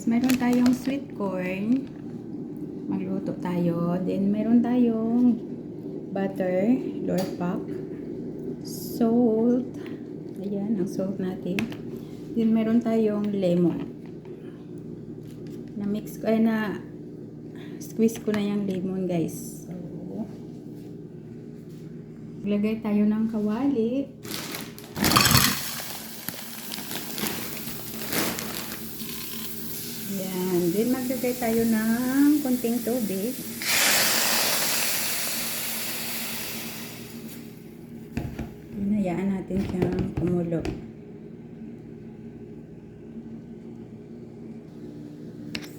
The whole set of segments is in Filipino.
guys, meron tayong sweet corn. Magluto tayo. Then meron tayong butter, lord pack, salt. Ayan, ang salt natin. Then meron tayong lemon. Na-mix ko, squeeze ko na yung lemon guys. So, lagay tayo ng kawali. Ayan. Then maglagay tayo ng konting tubig. Hinayaan natin siyang kumulo.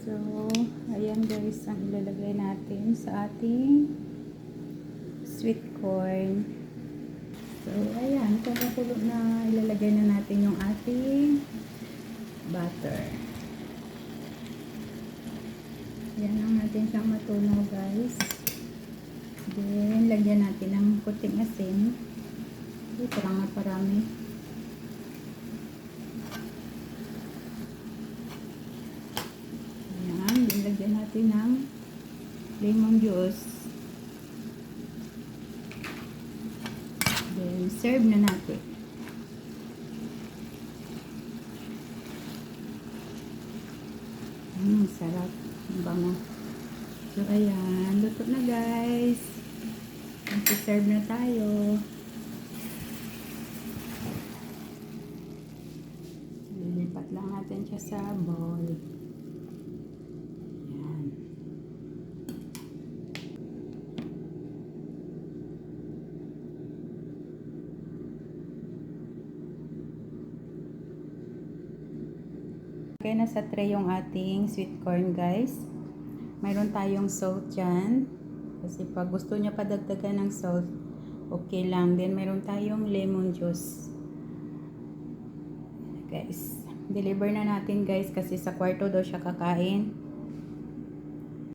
So, ayan guys ang ilalagay natin sa ating sweet corn. So, ayan. Kumukulo na, ilalagay na natin yung ating butter. Yan lang natin siyang matunaw guys. Then, lagyan natin ng kunting asin. Ito lang na parami. Ayan, then lagyan natin ng lemon juice. Then, serve na natin. Sarap. Ang bango. So, ayan. Luto na guys. Mag-serve na tayo. Lilipat lang natin siya sa bowl. Ayan. Okay, nasa tray yung ating sweet corn guys. Mayroon tayong salt dyan. Kasi pag gusto nyo padagdagan ng salt, okay lang. Then mayroon tayong lemon juice. Guys, deliver na natin guys kasi sa kwarto daw siya kakain.